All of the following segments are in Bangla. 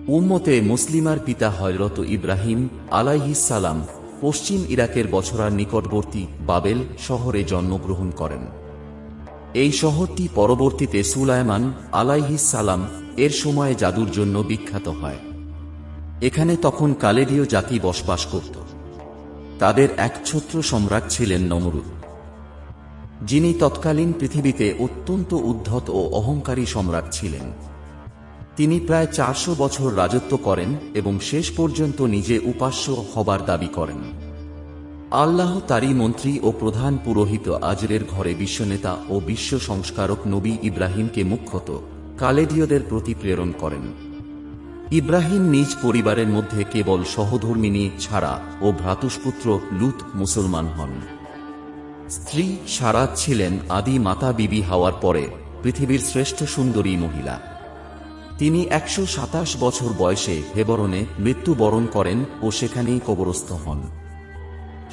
উম্মতে মুসলিমার পিতা হযরত ইব্রাহিম আলাইহিস সালাম পশ্চিম ইরাকের বছরার নিকটবর্তী বাবেল শহরে জন্মগ্রহণ করেন। এই শহরটি পরবর্তীতে সুলাইমান আলাইহিস সালাম এর সময়ে জাদুর জন্য বিখ্যাত হয়। এখানে তখন কালেদীয় জাতি বসবাস করত। তাদের এক ছত্র সম্রাট ছিলেন নমরুদ, যিনি তৎকালীন পৃথিবীতে অত্যন্ত উদ্ধত ও অহংকারী সম্রাট ছিলেন। তিনি প্রায় 400 বছর রাজত্ব করেন এবং শেষ পর্যন্ত নিজে উপাস্য হবার দাবি করেন। আল্লাহ তারই মন্ত্রী ও প্রধান পুরোহিত আজরের ঘরে বিশ্বনেতা ও বিশ্ব সংস্কারক নবী ইব্রাহিমকে মুখ্যত কালেদীয়দের প্রতি প্রেরণ করেন। ইব্রাহিম নিজ পরিবারের মধ্যে কেবল সহধর্মিণী ছাড়া ও ভ্রাতুষ্পুত্র লূত মুসলমান হন। স্ত্রী সারাত ছিলেন আদি মাতা বিবি হাওয়ার পরে পৃথিবীর শ্রেষ্ঠ সুন্দরী মহিলা। তিনি 127 বছর বয়সে হেবরনে মৃত্যুবরণ করেন ও সেখানেই কবরস্থ হন।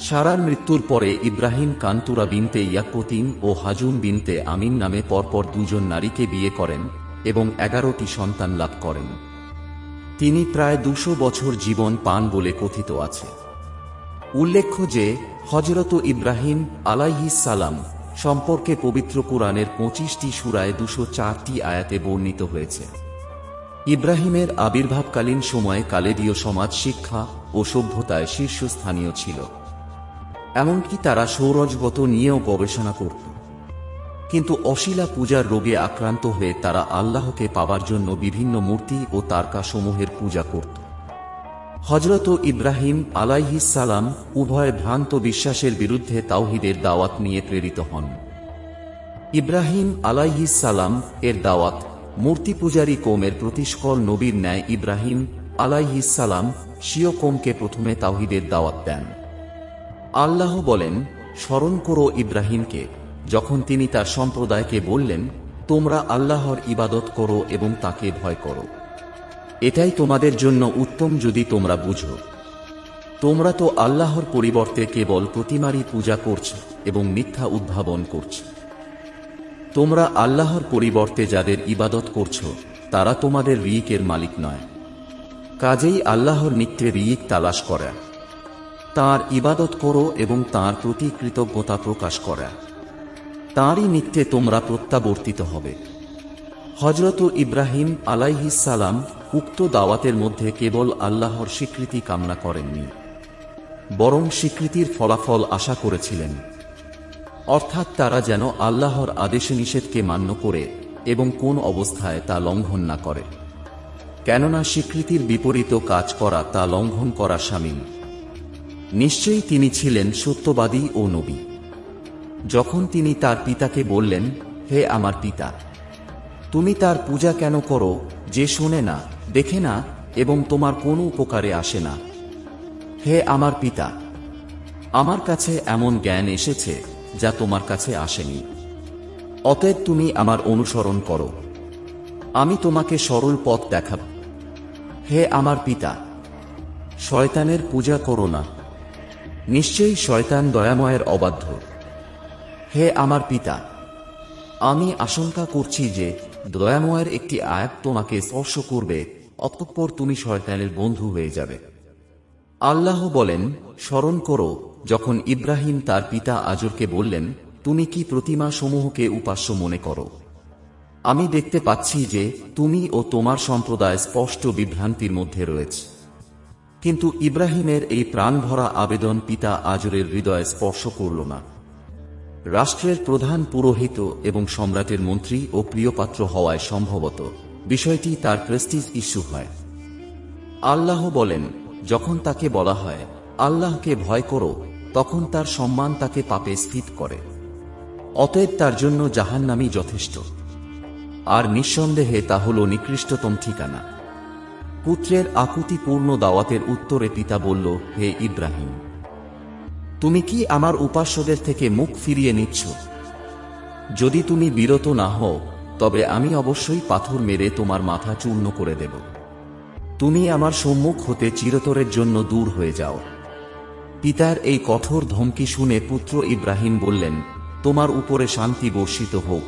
সারার মৃত্যুর পরে ইব্রাহিম কান্তুরা বিনতে ইয়াকুতিন ও হাজুন বিনতে আমিন নামে পরপর দুজন নারীকে বিয়ে করেন এবং 11টি সন্তান লাভ করেন। তিনি প্রায় 200 বছর জীবন পান বলে কথিত আছে। উল্লেখ্য যে হযরত ইব্রাহিম আলাইহিস সালাম সম্পর্কে পবিত্র কুরআনের 25টি সূরায় 204টি আয়াতে বর্ণিত হয়েছে। ইব্রাহিমের আবির্ভাবকালীন সময়ে কালেদীয় সমাজ শিক্ষা ও সভ্যতায় শীর্ষস্থানীয় ছিল। এমনকি তারা সৌরজগত নিয়েও গবেষণা করত। কিন্তু অশিলা পূজার রোগে আক্রান্ত হয়ে তারা আল্লাহকে পাবার জন্য বিভিন্ন মূর্তি ও তারকাসমূহের পূজা করত। হযরত ইব্রাহিম আলাইহিস সালাম উভয় ভ্রান্ত বিশ্বাসের বিরুদ্ধে তাওহীদের দাওয়াত নিয়ে প্রেরিত হন। ইব্রাহিম আলাইহিস সালাম এর দাওয়াত মূর্তি পূজারী কওমের প্রতিষ্কল নবীর ন্যায় ইব্রাহিম আলাইহিস সালাম স্বীয় কওমকে প্রথমে তাওহীদের দাওয়াত দেন। আল্লাহ বলেন, স্মরণ করো ইব্রাহিমকে যখন তিনি তার সম্প্রদায়কে বললেন, তোমরা আল্লাহর ইবাদত করো এবং তাকে ভয় করো। এটাই তোমাদের জন্য উত্তম যদি তোমরা বুঝো। তোমরা তো আল্লাহর পরিবর্তে কেবল প্রতিমারই পূজা করছ এবং মিথ্যা উদ্ভাবন করছ। তোমরা আল্লাহর পরিবর্তে যাদের ইবাদত করছ তারা তোমাদের রিজিকের মালিক নয়। কাজেই আল্লাহর নিকটে রিজিক তালাশ করা, তাঁর ইবাদত করো এবং তাঁর প্রতি কৃতজ্ঞতা প্রকাশ করা। তাঁরই নিকটে তোমরা প্রত্যাবর্তিত হবে। হযরত ইব্রাহিম আলাইহিস সালাম উক্ত দাওয়াতের মধ্যে কেবল আল্লাহর স্বীকৃতি কামনা করেননি, বরং স্বীকৃতির ফলাফল আশা করেছিলেন। অর্থাৎ তারা যেন আল্লাহর আদেশ নিষেধকে মান্য করে এবং কোন অবস্থায় তা লঙ্ঘন না করে, কেননা স্বীকৃতির বিপরীত কাজ করা তা লঙ্ঘন করা শামিল। নিশ্চয়ই তিনি ছিলেন সত্যবাদী ও নবী। যখন তিনি তার পিতাকে বললেন, হে আমার পিতা, তুমি তার পূজা কেন করো যে শোনে না, দেখে না এবং তোমার কোনো উপকারে আসে না? হে আমার পিতা, আমার কাছে এমন জ্ঞান এসেছে যা তোমার কাছে আসেনি। অতএব তুমি আমার অনুসরণ করো, আমি তোমাকে সরল পথ দেখাব। হে আমার পিতা, শয়তানের পূজা করো না, নিশ্চয়ই শয়তান দয়াময়ের অবাধ্য। হে আমার পিতা, আমি আশঙ্কা করছি যে দয়াময়ের একটি আয়াত তোমাকে স্পর্শ করবে, অতঃপর তুমি শয়তানের বন্ধু হয়ে যাবে। আল্লাহ বলেন, স্মরণ করো যখন ইব্রাহিম তার পিতা আজরকে বললেন, তুমি কি প্রতিমা সমূহকে উপাস্য মনে করো? আমি দেখতে পাচ্ছি যে তুমি ও তোমার সম্প্রদায় স্পষ্ট বিভ্রান্তির মধ্যে রয়েছে। কিন্তু ইব্রাহিমের এই প্রাণভরা আবেদন পিতা আজরের হৃদয়ে স্পর্শ করল না। রাষ্ট্রের প্রধান পুরোহিত এবং সম্রাটের মন্ত্রী ও প্রিয়পাত্র হওয়ায় সম্ভবত বিষয়টি তার প্রেস্টিজ ইস্যু হয়। আল্লাহ বলেন, যখন তাকে বলা হয় আল্লাহকে ভয় করো, তখন তার সম্মান তাকে পাপে স্থিত করে। অতএব তার জন্য জাহান্নামই যথেষ্ট, আর নিঃসন্দেহে তা হল নিকৃষ্টতম ঠিকানা। পুত্রের আকুতিপূর্ণ দাওয়াতের উত্তরে পিতা বলল, হে ইব্রাহিম, তুমি কি আমার উপাস্যদের থেকে মুখ ফিরিয়ে নিচ্ছ? যদি তুমি বিরত না হও তবে আমি অবশ্যই পাথর মেরে তোমার মাথা চূর্ণ করে দেব। তুমি আমার সম্মুখ হতে চিরতরের জন্য দূর হয়ে যাও। পিতার এই কঠোর ধমকি শুনে পুত্র ইব্রাহিম বললেন, তোমার উপরে শান্তি বর্ষিত হোক।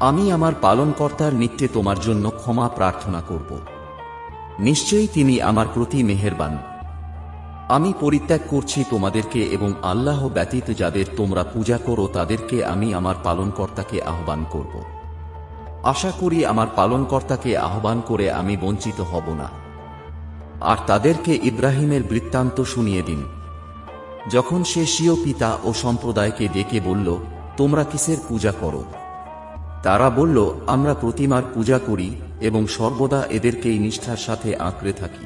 আমি আমার পালনকর্তার নিকটে তোমার জন্য ক্ষমা প্রার্থনা করব। নিশ্চয়ই তিনি আমার প্রতি মেহেরবান। আমি পরিত্যাগ করছি তোমাদেরকে এবং আল্লাহ ব্যতীত যাদের তোমরা পূজা করো তাদেরকে আমি আমার পালনকর্তাকে আহ্বান করব। আশা করি আমার পালনকর্তাকে আহ্বান করে আমি বঞ্চিত হব না। আর তাদেরকে ইব্রাহিমের বৃত্তান্ত শুনিয়ে দিন। যখন সে স্বীয় পিতা ও সম্প্রদায়কে ডেকে বলল, তোমরা কিসের পূজা করো? তারা বলল, আমরা প্রতিমার পূজা করি এবং সর্বদা এদেরকেই নিষ্ঠার সাথে আঁকড়ে থাকি।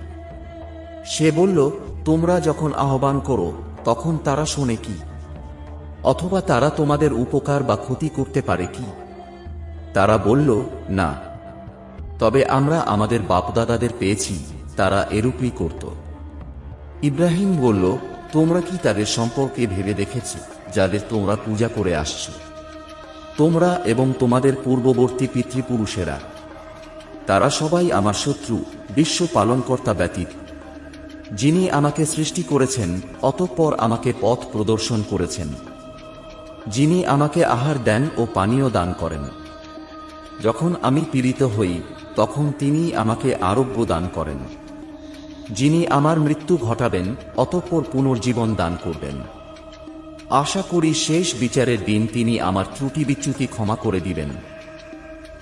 সে বলল, তোমরা যখন আহ্বান করো তখন তারা শোনে কি? অথবা তারা তোমাদের উপকার বা ক্ষতি করতে পারে কি? তারা বলল, না, তবে আমরা আমাদের বাপদাদাদের পেয়েছি তারা এরূপই করত। ইব্রাহিম বলল, তোমরা কি তাদের সম্পর্কে ভেবে দেখেছ যাদের তোমরা পূজা করে আসছ? তোমরা এবং তোমাদের পূর্ববর্তী পিতৃপুরুষেরা, তারা সবাই আমার শত্রু বিশ্ব পালনকর্তা ব্যতীত, যিনি আমাকে সৃষ্টি করেছেন অতঃপর আমাকে পথ প্রদর্শন করেছেন, যিনি আমাকে আহার দেন ও পানীয় দান করেন। যখন আমি পীড়িত হই তখন তিনি আমাকে আরোগ্য দান করেন, যিনি আমার মৃত্যু ঘটাবেন অতঃপর পুনর্জীবন দান করবেন। আশা করি শেষ বিচারের দিন তিনি আমার ত্রুটি বিচ্যুতি ক্ষমা করে দিবেন।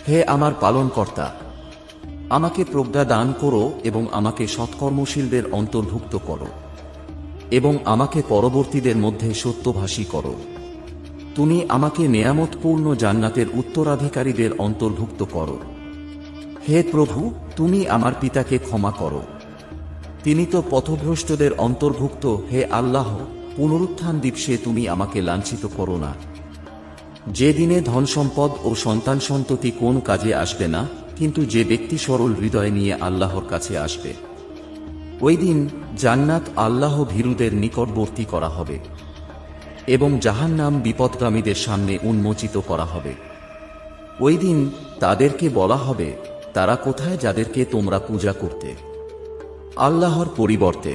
হে আমার পালনকর্তা, আমাকে প্রজ্ঞা দান করো এবং আমাকে সৎকর্মশীলদের অন্তর্ভুক্ত করো এবং আমাকে পরবর্তীদের মধ্যে সত্যভাষী করো। তুমি আমাকে নেয়ামতপূর্ণ জান্নাতের উত্তরাধিকারীদের অন্তর্ভুক্ত করো। হে প্রভু, তুমি আমার পিতাকে ক্ষমা করো, তিনি তো পথভ্রষ্টদের অন্তর্ভুক্ত। হে আল্লাহ, পুনরুত্থান দিবসে তুমি আমাকে লাঞ্ছিত করো না, যে দিনে ধনসম্পদ ও সন্তান সন্ততি কোন কাজে আসবে না, কিন্তু যে ব্যক্তি সরল হৃদয় নিয়ে আল্লাহর কাছে আসবে। ওই দিন জান্নাত আল্লাহ ভীরুদের নিকটবর্তী করা হবে এবং জাহান্নাম বিপদগামীদের সামনে উন্মোচিত করা হবে। ওই দিন তাদেরকে বলা হবে, তারা কোথায় যাদেরকে তোমরা পূজা করতে আল্লাহর পরিবর্তে?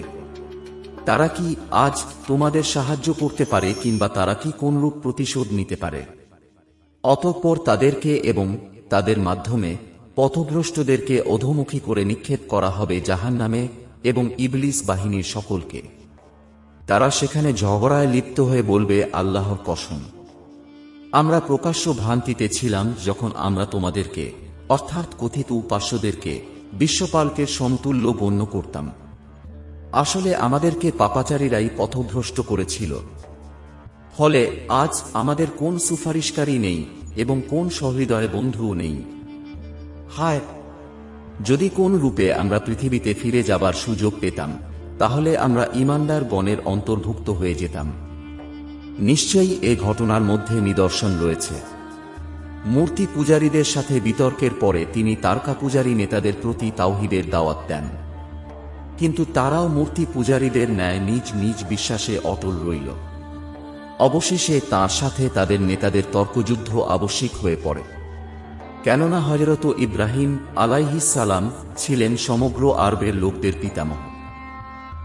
তারা কি আজ তোমাদের সাহায্য করতে পারে কিংবা তারা কি কোনরূপ প্রতিশোধ নিতে পারে? অতঃপর তাদেরকে এবং তাদের মাধ্যমে পথভ্রষ্টদেরকে অধোমুখী করে নিক্ষেপ করা হবে জাহান্নামে এবং ইবলিস বাহিনীর সকলকে। তারা সেখানে ঝগড়ায় লিপ্ত হয়ে বলবে, আল্লাহর কসম, আমরা প্রকাশ্য ভ্রান্তিতে ছিলাম যখন আমরা তোমাদেরকে অর্থাৎ কথিত উপাস্যদেরকে বিশ্বপালকের সমতুল্য গণ্য করতাম। আসলে আমাদেরকে পাপাচারীরাই পথভ্রষ্ট করেছিল। ফলে আজ আমাদের কোন সুপারিশকারী নেই এবং কোন সহৃদয় বন্ধুও নেই। হায়, যদি কোন রূপে আমরা পৃথিবীতে ফিরে যাবার সুযোগ পেতাম তাহলে আমরা ঈমানদার গণের অন্তর্ভুক্ত হয়ে যেতাম। নিশ্চয়ই এ ঘটনার মধ্যে নিদর্শন রয়েছে। মূর্তি পূজারীদের সাথে বিতর্কের পরে তিনি তারকা পূজারী নেতাদের প্রতি তাওহীদের দাওয়াত দেন, কিন্তু তারাও মূর্তি পূজারীদের ন্যায় নিজ নিজ বিশ্বাসে অটল রইল। অবশেষে তার সাথে তাদের নেতাদের তর্কযুদ্ধ আবশ্যিক হয়ে পড়ে, কেননা হযরত ইব্রাহিম আলাইহিস সালাম ছিলেন সমগ্র আরবের লোকদের পিতামহ।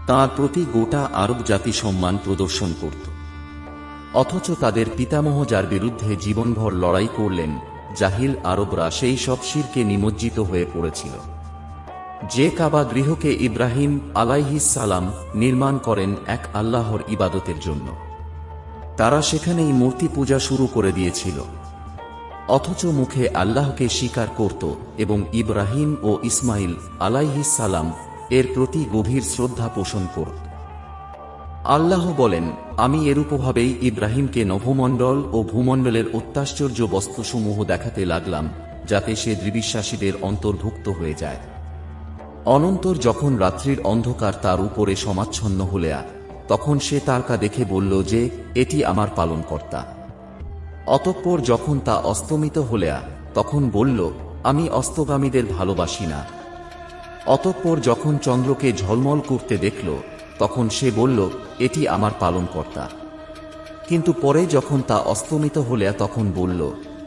তাঁর প্রতি গোটা আরব জাতি সম্মান প্রদর্শন করত। অথচ তাদের পিতামহ যার বিরুদ্ধে জীবনভর লড়াই করলেন, জাহিল আরবরা সেই সব শিরকে নিমজ্জিত হয়ে পড়েছিল। যে কাবা গৃহকে ইব্রাহিম আলাইহিস সালাম নির্মাণ করেন এক আল্লাহর ইবাদতের জন্য, তারা সেখানেই মূর্তি পূজা শুরু করে দিয়েছিল। অথচ মুখে আল্লাহকে স্বীকার করত এবং ইব্রাহিম ও ইসমাইল আলাইহিস সালাম এর প্রতি গভীর শ্রদ্ধা পোষণ করত। আল্লাহ বলেন, আমি এরূপভাবেই ইব্রাহিমকে নভমণ্ডল ও ভূমণ্ডলের অত্যাশ্চর্য বস্তুসমূহ দেখাতে লাগলাম, যাতে সে দৃবিশ্বাসীদের অন্তর্ভুক্ত হয়ে যায়। অনন্তর যখন রাত্রির অন্ধকার তার উপরে সমাচ্ছন্ন হলে তখন সে তারকা দেখে বলল যে, এটি আমার পালনকর্তা। অতঃপর যখন তা অস্তমিত হলে তখন বলল, আমি অস্তগামীদের ভালোবাসি না। অতঃপর যখন চন্দ্রকে ঝলমল করতে দেখল তখন সে বলল, এটি আমার পালনকর্তা। কিন্তু পরে যখন তা অস্তমিত হলে তখন বলল,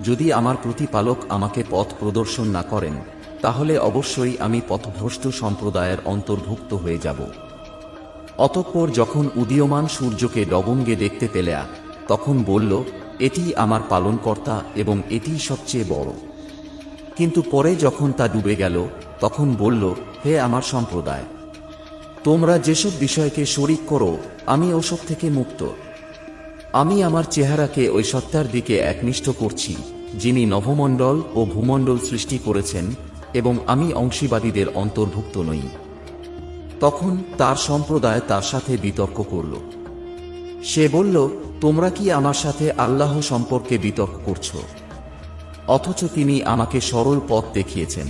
যদি আমার প্রতিপালক আমাকে পথ প্রদর্শন না করেন তাহলে অবশ্যই আমি পথভ্রষ্ট সম্প্রদায়ের অন্তর্ভুক্ত হয়ে যাব। অতঃপর যখন উদীয়মান সূর্যকে ডগঙ্গে দেখতে পেলে তখন বলল, এটি আমার পালনকর্তা এবং এটি সবচেয়ে বড়। কিন্তু পরে যখন তা ডুবে গেল তখন বলল, হে আমার সম্প্রদায়, তোমরা যেসব বিষয়কে শরিক করো আমি ওসব থেকে মুক্ত। আমি আমার চেহারাকে ওই সত্তার দিকে একনিষ্ঠ করছি যিনি নভমণ্ডল ও ভূমণ্ডল সৃষ্টি করেছেন, এবং আমি অংশীবাদীদের অন্তর্ভুক্ত নই। তখন তার সম্প্রদায় তার সাথে বিতর্ক করল। সে বলল, তোমরা কি আমার সাথে আল্লাহ সম্পর্কে বিতর্ক করছ, অথচ তিনি আমাকে সরল পথ দেখিয়েছেন।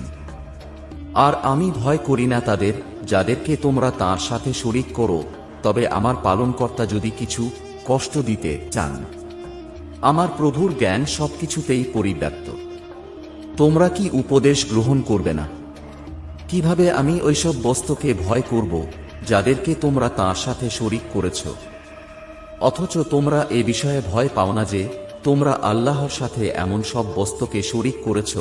আর আমি ভয় করি না তাদের যাদেরকে তোমরা তাঁর সাথে শরিক করো, তবে আমার পালনকর্তা যদি কিছু কষ্ট দিতে চান। আমার প্রভুর জ্ঞান সবকিছুতেই পরিব্যাপ্ত। তোমরা কি উপদেশ গ্রহণ করবে না? কিভাবে আমি ওইসব বস্তুকে ভয় করব যাদেরকে তোমরা তাঁর সাথে শরিক করেছ, অথচ তোমরা এ বিষয়ে ভয় পাও না যে তোমরা আল্লাহর সাথে এমন সব বস্তুকে শরিক করেছ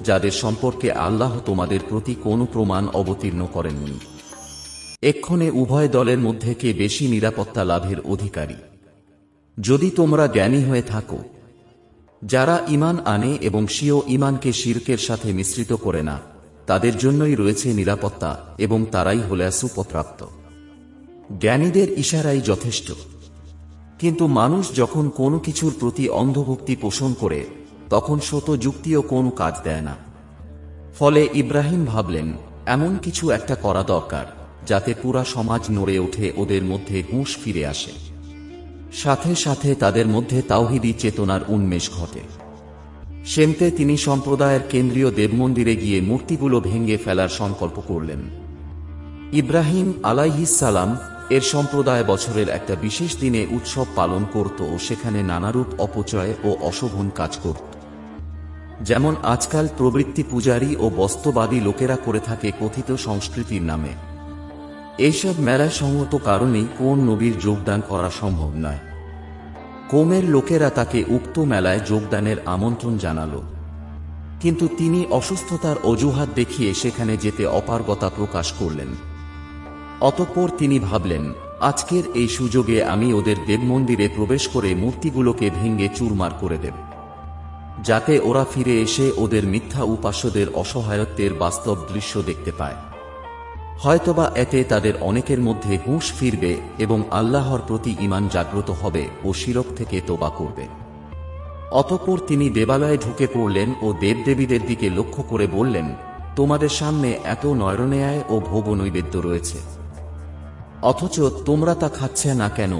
যাদের সম্পর্কে আল্লাহ তোমাদের প্রতি কোনো প্রমাণ অবতীর্ণ করেননি। এক্ষণে উভয় দলের মধ্যে কে বেশি নিরাপত্তা লাভের অধিকারী? যদি তোমরা জ্ঞানী হয়ে থাকো। যারা ঈমান আনে এবং স্বীয় ঈমানকে শিরকের সাথে মিশ্রিত করে না, তাদের জন্যই রয়েছে নিরাপত্তা এবং তারাই হলে সুপথপ্রাপ্ত। জ্ঞানীদের ইশারাই যথেষ্ট। কিন্তু মানুষ যখন কোনো কিছুর প্রতি অন্ধভক্তি পোষণ করে তখন শত যুক্তিও কোনো কাজ দেয় না। ফলে ইব্রাহিম ভাবলেন, এমন কিছু একটা করা দরকার যাতে পুরা সমাজ নড়ে ওঠে, ওদের মধ্যে হুঁশ ফিরে আসে, সাথে সাথে তাদের মধ্যে তাওহীদি চেতনার উন্মেষ ঘটে। সেমতে তিনি সম্প্রদায়ের কেন্দ্রীয় দেবমন্দিরে গিয়ে মূর্তিগুলো ভেঙে ফেলার সংকল্প করলেন। ইব্রাহিম আলাইহিস সালাম এর সম্প্রদায় বছরের একটা বিশেষ দিনে উৎসব পালন করত ও সেখানে নানারূপ অপচয় ও অশোভন কাজ করত, যেমন আজকাল প্রবৃত্তি পূজারী ও বস্তুবাদী লোকেরা করে থাকে কথিত সংস্কৃতির নামে। এইসব মেলায় সঙ্গত কারণেই কোন নবীর যোগদান করা সম্ভব নয়। কওমের লোকেরা তাকে উক্ত মেলায় যোগদানের আমন্ত্রণ জানাল, কিন্তু তিনি অসুস্থতার অজুহাত দেখিয়ে সেখানে যেতে অপারগতা প্রকাশ করলেন। অতঃপর তিনি ভাবলেন, আজকের এই সুযোগে আমি ওদের দেবমন্দিরে প্রবেশ করে মূর্তিগুলোকে ভেঙে চুরমার করে দেব, যাতে ওরা ফিরে এসে ওদের মিথ্যা উপাস্যদের অসহায়ত্বের বাস্তব দৃশ্য দেখতে পায়। হয়তোবা এতে তাদের অনেকের মধ্যে হুঁশ ফিরবে এবং আল্লাহর প্রতি ঈমান জাগ্রত হবে ও শিরক থেকে তোবা করবে। অতঃপর তিনি দেবালয়ে ঢুকে পড়লেন ও দেবদেবীদের দিকে লক্ষ্য করে বললেন, তোমাদের সামনে এত নয়রন্যায় ও ভোগ নৈবেদ্য রয়েছে, অথচ তোমরা তা খাচ্ছে না কেন?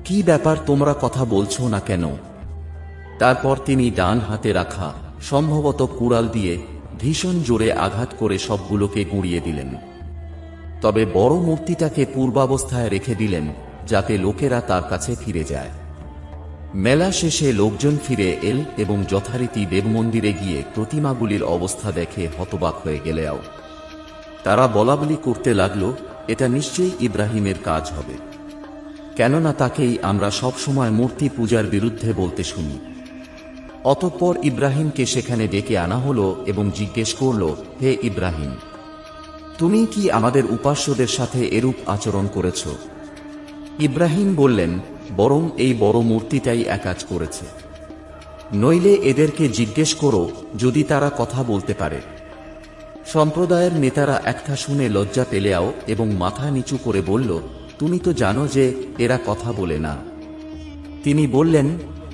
কি ব্যাপার, তোমরা কথা বলছো না কেন? তারপর তিনি ডান হাতে রাখা সম্ভবত কুড়াল দিয়ে ভীষণ জোরে আঘাত করে সবগুলোকে গুঁড়িয়ে দিলেন। তবে বড় মূর্তিটাকে পূর্বাবস্থায় রেখে দিলেন যাতে লোকেরা তার কাছে ফিরে যায়। মেলা শেষে লোকজন ফিরে এল এবং যথারীতি দেবমন্দিরে গিয়ে প্রতিমাগুলির অবস্থা দেখে হতবাক হয়ে গেলেও তারা বলাবলি করতে লাগল, এটা নিশ্চয়ই ইব্রাহিমের কাজ হবে, কেননা তাকেই আমরা সবসময় মূর্তি পূজার বিরুদ্ধে বলতে শুনি। অতঃপর ইব্রাহিমকে সেখানে ডেকে আনা হলো এবং জিজ্ঞেস করল, হে ইব্রাহিম, তুমি কি আমাদের উপাস্যদের সাথে এরূপ আচরণ করেছ? ইব্রাহিম বললেন, বরং এই বড় মূর্তিটাই একাজ করেছে। নইলে এদেরকে জিজ্ঞেস করো যদি তারা কথা বলতে পারে। সম্প্রদায়ের নেতারা একটা শুনে লজ্জা পেলেও এবং মাথা নিচু করে বলল, তুমি তো জানো যে এরা কথা বলে না। তিনি বললেন,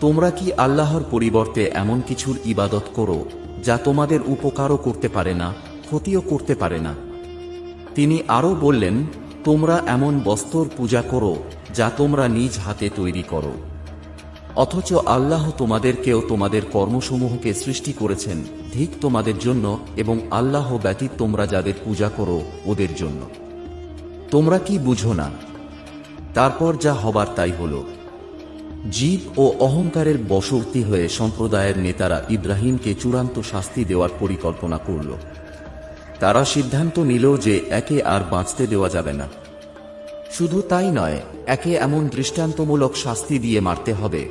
তোমরা কি আল্লাহর পরিবর্তে এমন কিছুর ইবাদত করো যা তোমাদের উপকারও করতে পারে না, ক্ষতিও করতে পারে না? তিনি আরও বললেন, তোমরা এমন বস্তুর পূজা করো যা তোমরা নিজ হাতে তৈরি করো, অথচ আল্লাহ তোমাদেরকেও তোমাদের কর্মসমূহকে সৃষ্টি করেছেন ঠিক তোমাদের জন্য, এবং আল্লাহ ব্যতীত তোমরা যাদের পূজা করো ওদের জন্য। তোমরা কি বুঝো না? তারপর যা হবার তাই হল। জীব ও অহংকারের বশবর্তী হয়ে সম্প্রদায়ের নেতারা ইব্রাহিমকে চূড়ান্ত শাস্তি দেওয়ার পরিকল্পনা করল। তারা সিদ্ধান্ত নিল যে একে আর বাঁচতে দেওয়া যাবে না। শুধু তাই নয়, একে এমন দৃষ্টান্তমূলক শাস্তি দিয়ে মারতে হবে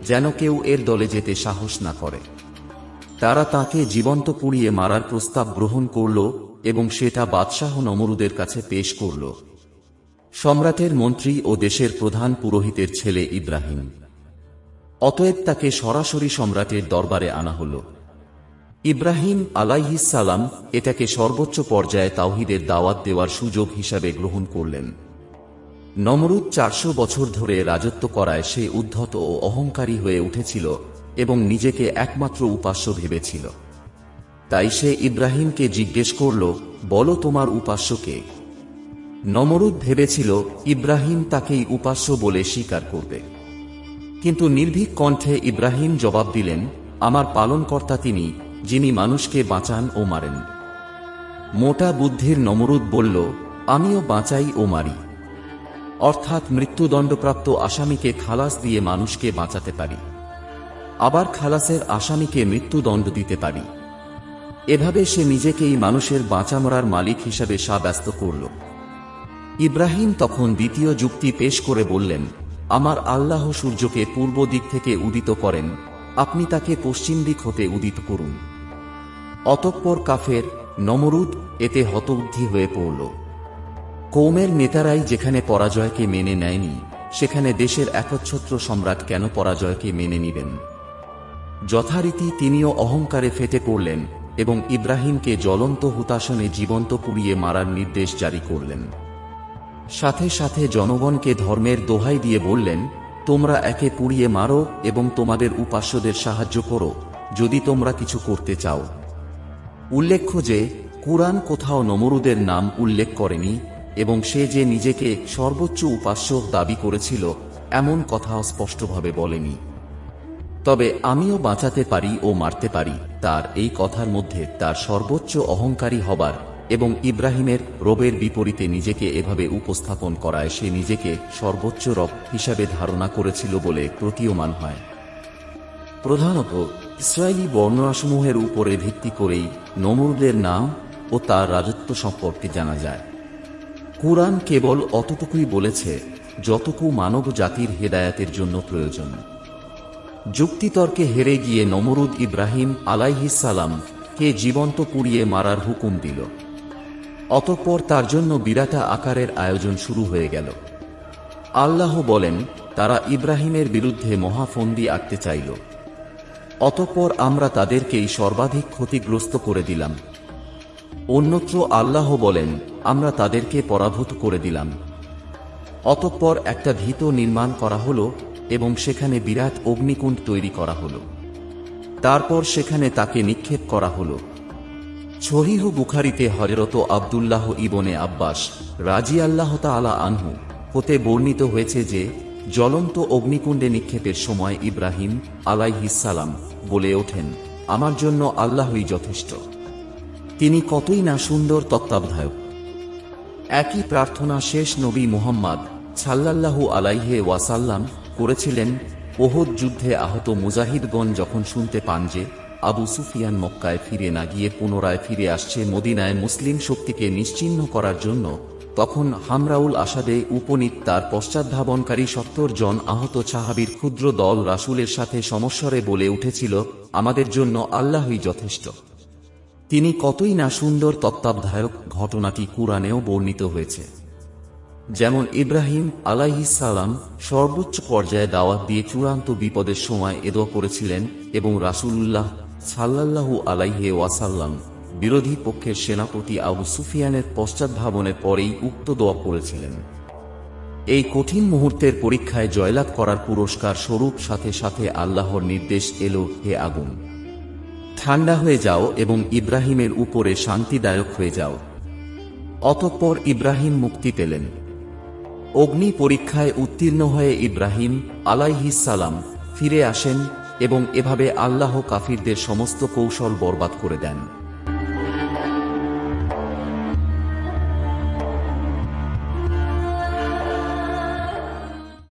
যেন কেউ এর দলে যেতে সাহস না করে। তারা তাকে জীবন্ত পুড়িয়ে মারার প্রস্তাব গ্রহণ করল এবং সেটা বাদশাহ নমরুদের কাছে পেশ করল, সম্রাটের মন্ত্রী ও দেশের প্রধান পুরোহিতের ছেলে ইব্রাহিম। অতএব তাকে সরাসরি সম্রাটের দরবারে আনা হল। ইব্রাহিম আলাইহিস সালাম এটাকে সর্বোচ্চ পর্যায়ে তাওহীদের দাওয়াত দেওয়ার সুযোগ হিসাবে গ্রহণ করলেন। নমরুদ 400 বছর ধরে রাজত্ব করায় সে উদ্ধত ও অহংকারী হয়ে উঠেছিল এবং নিজেকে একমাত্র উপাস্য ভেবেছিল। তাই সে ইব্রাহিমকে জিজ্ঞেস করল, বলো তোমার উপাস্য কে? নমরুদ ভেবেছিল ইব্রাহিম তাকেই উপাস্য বলে স্বীকার করবে, কিন্তু নির্ভীক কণ্ঠে ইব্রাহিম জবাব দিলেন, আমার পালনকর্তা তিনি, যিনি মানুষকে বাঁচান ও মারেন। মোটা বুদ্ধির নমরুদ বলল, আমিও বাঁচাই ও মারি, অর্থাৎ মৃত্যুদণ্ডপ্রাপ্ত আসামিকে খালাস দিয়ে মানুষকে বাঁচাতে পারি, আবার খালাসের আসামিকে মৃত্যুদণ্ড দিতে পারি। এভাবে সে নিজেকেই মানুষের বাঁচা মরার মালিক হিসাবে সাব্যস্ত করল। ইব্রাহিম তখন দ্বিতীয় যুক্তি পেশ করে বললেন, আমার আল্লাহ সূর্যকে পূর্ব দিক থেকে উদিত করেন, আপনি তাকে পশ্চিম দিক হতে উদিত করুন। অতঃপর কাফের নমরুদ এতে হতবুদ্ধি হয়ে পড়ল। কওমের নেতারাই যেখানে পরাজয়কে মেনে নেয়নি, সেখানে দেশের একচ্ছত্র সম্রাট কেন পরাজয়কে মেনে নিবেন? যথারীতি তিনিও অহংকারে ফেটে পড়লেন এবং ইব্রাহিমকে জ্বলন্ত হুতাশনে জীবন্ত পুড়িয়ে মারার নির্দেশ জারি করলেন। সাথে সাথে জনগণকে ধর্মের দোহাই দিয়ে বললেন, তোমরা একে পুড়িয়ে মারো এবং তোমাদের উপাস্যদের সাহায্য করো, যদি তোমরা কিছু করতে চাও। উল্লেখ্য যে কুরআন কোথাও নমরুদের নাম উল্লেখ করেনি এবং সে যে নিজেকে সর্বোচ্চ উপাস্য দাবি করেছিল এমন কথাও স্পষ্টভাবে বলেনি। তবে আমিও বাঁচাতে পারি ও মারতে পারি, তার এই কথার মধ্যে তার সর্বোচ্চ অহংকারী হবার এবং ইব্রাহিমের রবের বিপরীতে নিজেকে এভাবে উপস্থাপন করায় সে নিজেকে সর্বোচ্চ রব হিসাবে ধারণা করেছিল বলে প্রতীয়মান হয়। প্রধানত ইসরায়েলি বর্ণনাসমূহের উপরে ভিত্তি করেই নমরুদের নাম ও তার রাজত্ব সম্পর্কে জানা যায়। কুরআন কেবল অতটুকুই বলেছে যতটুকু মানব জাতির হেদায়াতের জন্য প্রয়োজন। যুক্তিতর্কে হেরে গিয়ে নমরুদ ইব্রাহিম আলাইহিস সালাম কে জীবন্ত পুড়িয়ে মারার হুকুম দিল। অতঃপর তার জন্য বিরাট আকারের আয়োজন শুরু হয়ে গেল। আল্লাহ বলেন, তারা ইব্রাহিমের বিরুদ্ধে মহাফন্দি আঁকতে চাইল। অতঃপর আমরা তাদেরকেই সর্বাধিক ক্ষতিগ্রস্ত করে দিলাম। অন্যত্র আল্লাহ বলেন, আমরা তাদেরকে পরাভূত করে দিলাম। অতঃপর একটা ভীত নির্মাণ করা হলো এবং সেখানে বিরাট অগ্নিকুণ্ড তৈরি করা হলো। তারপর সেখানে তাকে নিক্ষেপ করা হলো। সহিহ বুখারীতে হযরত আব্দুল্লাহ ইবনে আব্বাস রাদিয়াল্লাহু তাআলা আনহু হতে বর্ণিত হয়েছে যে জ্বলন্ত অগ্নিকুণ্ডে নিক্ষেপের সময় ইব্রাহিম আলাইহিস সালাম বলে ওঠেন, আমার জন্য আল্লাহই যথেষ্ট, তিনি কতই না সুন্দর তত্ত্বাবধায়ক। একই প্রার্থনা শেষ নবী মুহাম্মদ সাল্লাল্লাহু আলাইহি ওয়াসাল্লাম করেছিলেন। ওহদ যুদ্ধে আহত মুজাহিদগণ যখন শুনতে পান যে আবু সুফিয়ান মক্কায় ফিরে না গিয়ে পুনরায় ফিরে আসছে মদিনায় মুসলিম শক্তিকে নিশ্চিহ্ন করার জন্য, তখন হামরাউল আসাদে উপনীত তার পশ্চাদ্ধাবনকারী 70 জন আহত সাহাবীর ক্ষুদ্র দল রাসূলের সাথে সমস্বরে বলে উঠেছিল, আমাদের জন্য আল্লাহই যথেষ্ট, তিনি কতই না সুন্দর তত্ত্বাবধায়ক। ঘটনাটি কুরআনেও বর্ণিত হয়েছে। যেমন ইব্রাহিম আলাইহিস সালাম সর্বোচ্চ পর্যায়ে দাওয়াত দিয়ে চূড়ান্ত বিপদের সময় এ দোয়া করেছিলেন এবং রাসূলুল্লাহ সাল্লাল্লাহু আলাইহি ওয়াসাল্লাম বিরোধী পক্ষের সেনাপতি আবু সুফিয়ানের পশ্চাদ্ধাবনের পরেই উক্ত দোয়া করেছিলেন। এই কঠিন মুহূর্তের পরীক্ষায় জয়লাভ করার পুরস্কার স্বরূপ সাথে সাথে আল্লাহর নির্দেশ এলো, হে আগুন, ঠান্ডা হয়ে যাও এবং ইব্রাহিমের উপরে শান্তিদায়ক হয়ে যাও। অতঃপর ইব্রাহিম মুক্তি পেলেন। অগ্নি পরীক্ষায় উত্তীর্ণ হয়ে ইব্রাহিম আলাইহিস সালাম ফিরে আসেন এবং এভাবে আল্লাহ কাফিরদের সমস্ত কৌশল বরবাদ করে দেন।